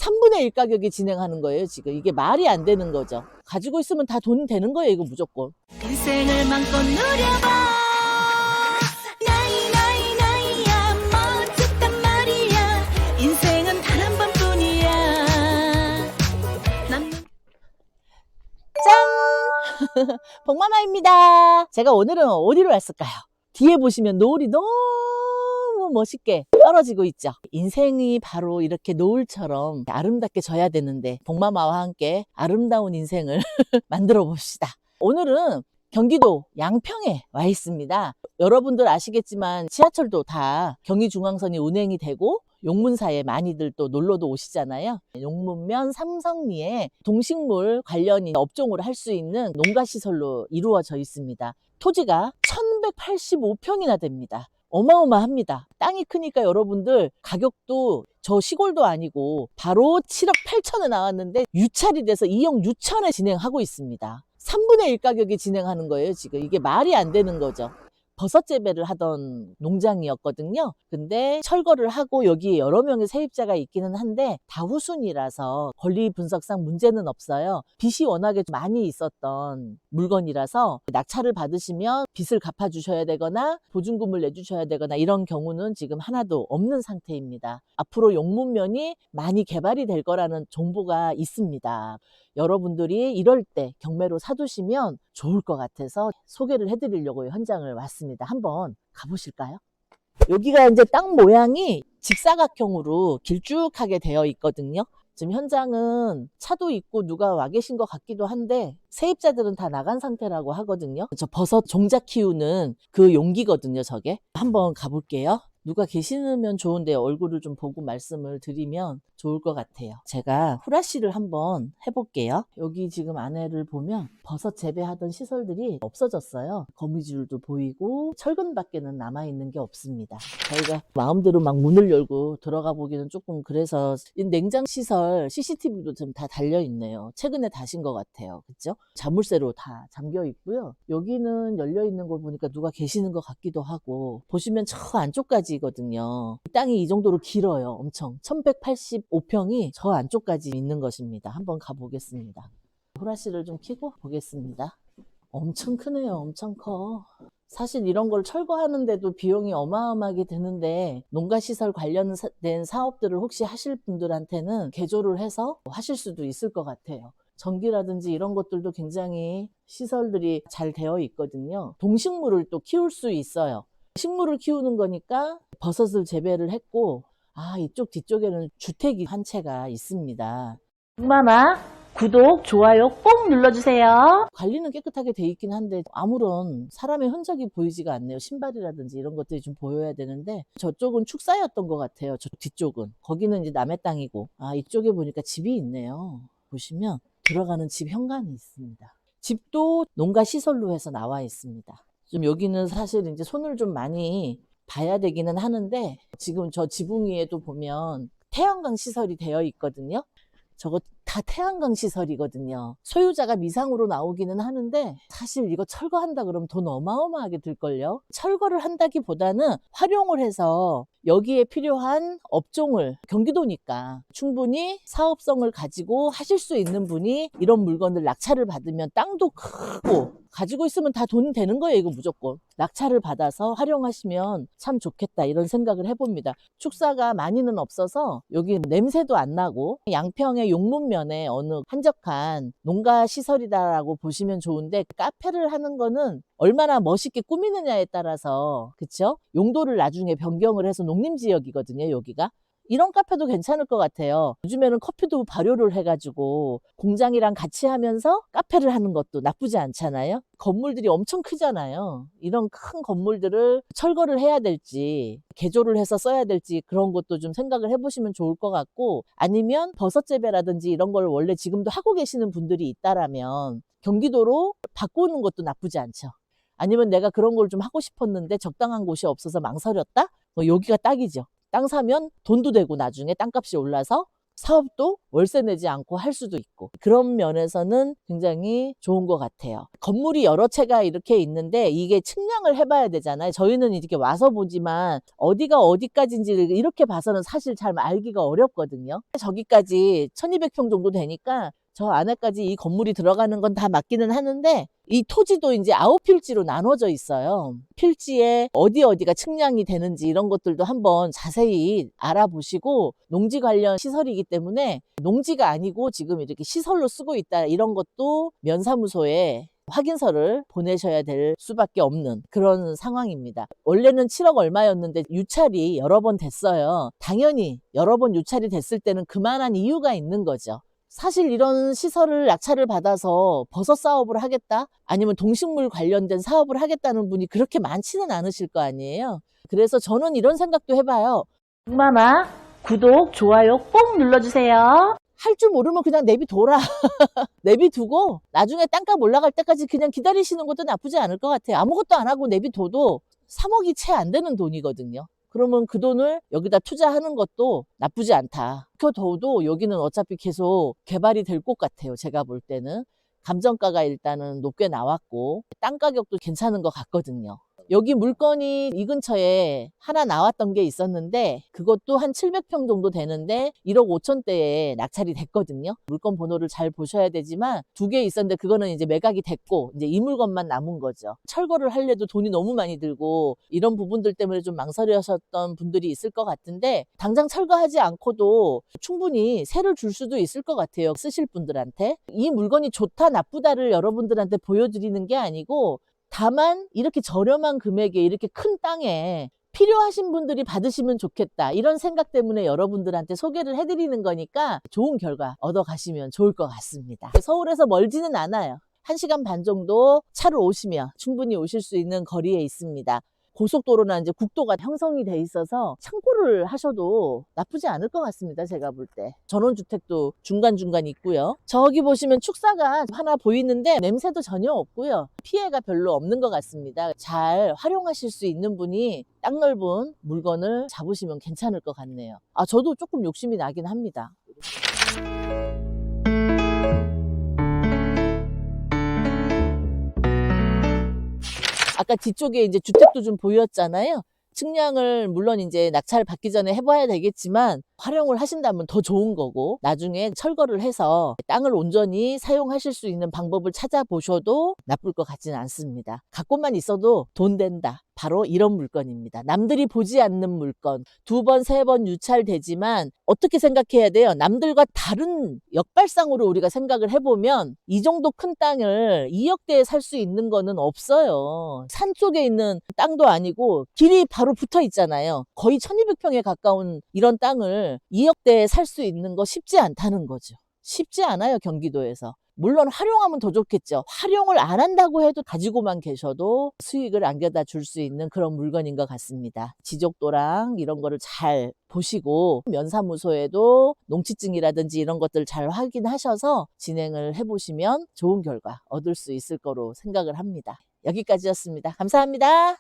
3분의 1 가격에 진행하는 거예요. 지금 이게 말이 안 되는 거죠. 가지고 있으면 다 돈 되는 거예요. 이거 무조건. 인생을 맘껏 누려봐. 나이 나이 나이야 멋졌단 말이야. 인생은 단 한 번뿐이야. 짠! 복마마입니다. 제가 오늘은 어디로 왔을까요? 뒤에 보시면 노을이 너무 멋있게 떨어지고 있죠. 인생이 바로 이렇게 노을처럼 아름답게 져야 되는데 복마마와 함께 아름다운 인생을 만들어 봅시다. 오늘은 경기도 양평에 와 있습니다. 여러분들 아시겠지만 지하철도 다 경의중앙선이 운행이 되고 용문사에 많이들 또 놀러도 오시잖아요. 용문면 삼성리에 동식물 관련 업종을 할 수 있는 농가시설로 이루어져 있습니다. 토지가 1185평이나 됩니다. 어마어마합니다. 땅이 크니까 여러분들 가격도 저 시골도 아니고 바로 7억 8천에 나왔는데 유찰이 돼서 2억 6천에 진행하고 있습니다. 3분의 1 가격에 진행하는 거예요. 지금 이게 말이 안 되는 거죠. 버섯 재배를 하던 농장이었거든요. 근데 철거를 하고 여기에 여러 명의 세입자가 있기는 한데 다 후순이라서 권리 분석상 문제는 없어요. 빚이 워낙에 많이 있었던 물건이라서 낙찰을 받으시면 빚을 갚아주셔야 되거나 보증금을 내주셔야 되거나 이런 경우는 지금 하나도 없는 상태입니다. 앞으로 용문면이 많이 개발이 될 거라는 정보가 있습니다. 여러분들이 이럴 때 경매로 사두시면 좋을 것 같아서 소개를 해드리려고 현장을 왔습니다. 한번 가보실까요? 여기가 이제 땅 모양이 직사각형으로 길쭉하게 되어 있거든요. 지금 현장은 차도 있고 누가 와 계신 것 같기도 한데 세입자들은 다 나간 상태라고 하거든요. 저 버섯 종자 키우는 그 용기거든요, 저게. 한번 가볼게요. 누가 계시면 좋은데 얼굴을 좀 보고 말씀을 드리면 좋을 것 같아요. 제가 후라시를 한번 해볼게요. 여기 지금 안에를 보면 버섯 재배하던 시설들이 없어졌어요. 거미줄도 보이고 철근밖에는 남아있는 게 없습니다. 저희가 마음대로 막 문을 열고 들어가 보기는 조금 그래서 냉장 시설 CCTV도 좀 다 달려있네요. 최근에 다신 것 같아요. 그렇죠? 자물쇠로 다 잠겨 있고요. 여기는 열려 있는 걸 보니까 누가 계시는 것 같기도 하고 보시면 저 안쪽까지거든요. 이 땅이 이 정도로 길어요. 엄청 1185평이 저 안쪽까지 있는 것입니다. 한번 가보겠습니다. 후라시를 좀 켜고 보겠습니다. 엄청 크네요. 엄청 커. 사실 이런 걸 철거하는데도 비용이 어마어마하게 드는데 농가시설 관련된 사업들을 혹시 하실 분들한테는 개조를 해서 하실 수도 있을 것 같아요. 전기라든지 이런 것들도 굉장히 시설들이 잘 되어 있거든요. 동식물을 또 키울 수 있어요. 식물을 키우는 거니까 버섯을 재배를 했고 이쪽 뒤쪽에는 주택이 한 채가 있습니다. 복마마 구독, 좋아요 꼭 눌러주세요. 관리는 깨끗하게 돼 있긴 한데 아무런 사람의 흔적이 보이지가 않네요. 신발이라든지 이런 것들이 좀 보여야 되는데 저쪽은 축사였던 것 같아요. 저 뒤쪽은. 거기는 이제 남의 땅이고 이쪽에 보니까 집이 있네요. 보시면 들어가는 집 현관이 있습니다. 집도 농가 시설로 해서 나와 있습니다. 좀 여기는 사실 이제 손을 좀 많이 봐야 되기는 하는데 지금 저 지붕 위에도 보면 태양광 시설이 되어 있거든요. 저거 다 태양광 시설이거든요. 소유자가 미상으로 나오기는 하는데 사실 이거 철거한다 그러면 돈 어마어마하게 들걸요. 철거를 한다기보다는 활용을 해서 여기에 필요한 업종을 경기도니까 충분히 사업성을 가지고 하실 수 있는 분이 이런 물건들 낙찰을 받으면 땅도 크고 가지고 있으면 다 돈 되는 거예요. 이거 무조건. 낙찰을 받아서 활용하시면 참 좋겠다 이런 생각을 해봅니다. 축사가 많이는 없어서 여기 냄새도 안 나고 양평의 용문면에 어느 한적한 농가 시설이다라고 보시면 좋은데 카페를 하는 거는 얼마나 멋있게 꾸미느냐에 따라서 그쵸? 용도를 나중에 변경을 해서 농림지역이거든요. 여기가. 이런 카페도 괜찮을 것 같아요. 요즘에는 커피도 발효를 해가지고 공장이랑 같이 하면서 카페를 하는 것도 나쁘지 않잖아요. 건물들이 엄청 크잖아요. 이런 큰 건물들을 철거를 해야 될지 개조를 해서 써야 될지 그런 것도 좀 생각을 해보시면 좋을 것 같고 아니면 버섯 재배라든지 이런 걸 원래 지금도 하고 계시는 분들이 있다라면 경기도로 바꾸는 것도 나쁘지 않죠. 아니면 내가 그런 걸 좀 하고 싶었는데 적당한 곳이 없어서 망설였다? 여기가 딱이죠. 땅 사면 돈도 되고 나중에 땅값이 올라서 사업도 월세 내지 않고 할 수도 있고 그런 면에서는 굉장히 좋은 것 같아요. 건물이 여러 채가 이렇게 있는데 이게 측량을 해봐야 되잖아요. 저희는 이렇게 와서 보지만 어디가 어디까지인지 이렇게 봐서는 사실 잘 알기가 어렵거든요. 저기까지 1200평 정도 되니까 저 안에까지 이 건물이 들어가는 건 다 맞기는 하는데 이 토지도 이제 9필지로 나눠져 있어요. 필지에 어디가 측량이 되는지 이런 것들도 한번 자세히 알아보시고 농지 관련 시설이기 때문에 농지가 아니고 지금 이렇게 시설로 쓰고 있다 이런 것도 면사무소에 확인서를 보내셔야 될 수밖에 없는 그런 상황입니다. 원래는 7억 얼마였는데 유찰이 여러 번 됐어요. 당연히 여러 번 유찰이 됐을 때는 그만한 이유가 있는 거죠. 사실 이런 시설을 낙찰을 받아서 버섯 사업을 하겠다? 아니면 동식물 관련된 사업을 하겠다는 분이 그렇게 많지는 않으실 거 아니에요. 그래서 저는 이런 생각도 해봐요. 북마마 구독, 좋아요 꼭 눌러주세요. 할 줄 모르면 그냥 내비둬라. 내비두고 나중에 땅값 올라갈 때까지 그냥 기다리시는 것도 나쁘지 않을 것 같아요. 아무것도 안 하고 내비둬도 3억이 채 안 되는 돈이거든요. 그러면 그 돈을 여기다 투자하는 것도 나쁘지 않다. 그 더워도 여기는 어차피 계속 개발이 될 것 같아요. 제가 볼 때는. 감정가가 일단은 높게 나왔고 땅 가격도 괜찮은 것 같거든요. 여기 물건이 이 근처에 하나 나왔던 게 있었는데 그것도 한 700평 정도 되는데 1억 5천대에 낙찰이 됐거든요. 물건 번호를 잘 보셔야 되지만 2개 있었는데 그거는 이제 매각이 됐고 이제 이 물건만 남은 거죠. 철거를 하려도 돈이 너무 많이 들고 이런 부분들 때문에 좀 망설여하셨던 분들이 있을 것 같은데 당장 철거하지 않고도 충분히 세를 줄 수도 있을 것 같아요. 쓰실 분들한테. 이 물건이 좋다 나쁘다를 여러분들한테 보여드리는 게 아니고 다만 이렇게 저렴한 금액에 이렇게 큰 땅에 필요하신 분들이 받으시면 좋겠다 이런 생각 때문에 여러분들한테 소개를 해드리는 거니까 좋은 결과 얻어가시면 좋을 것 같습니다. 서울에서 멀지는 않아요. 1시간 반 정도 차로 오시면 충분히 오실 수 있는 거리에 있습니다. 고속도로나 이제 국도가 형성이 돼 있어서 참고를 하셔도 나쁘지 않을 것 같습니다. 제가 볼 때. 전원주택도 중간중간 있고요. 저기 보시면 축사가 하나 보이는데 냄새도 전혀 없고요. 피해가 별로 없는 것 같습니다. 잘 활용하실 수 있는 분이 땅 넓은 물건을 잡으시면 괜찮을 것 같네요. 저도 조금 욕심이 나긴 합니다. 아까 뒤쪽에 이제 주택도 좀 보였잖아요. 측량을 물론 이제 낙찰 받기 전에 해봐야 되겠지만 활용을 하신다면 더 좋은 거고 나중에 철거를 해서 땅을 온전히 사용하실 수 있는 방법을 찾아보셔도 나쁠 것 같지는 않습니다. 갖고만 있어도 돈 된다. 바로 이런 물건입니다. 남들이 보지 않는 물건. 2번, 3번 유찰되지만 어떻게 생각해야 돼요? 남들과 다른 역발상으로 우리가 생각을 해보면 이 정도 큰 땅을 2억대에 살 수 있는 거는 없어요. 산 쪽에 있는 땅도 아니고 길이 바로 붙어 있잖아요. 거의 1200평에 가까운 이런 땅을 2억대에 살 수 있는 거 쉽지 않다는 거죠. 쉽지 않아요, 경기도에서. 물론 활용하면 더 좋겠죠. 활용을 안 한다고 해도 가지고만 계셔도 수익을 안겨다 줄 수 있는 그런 물건인 것 같습니다. 지적도랑 이런 거를 잘 보시고 면사무소에도 농지증이라든지 이런 것들 잘 확인하셔서 진행을 해보시면 좋은 결과 얻을 수 있을 거로 생각을 합니다. 여기까지였습니다. 감사합니다.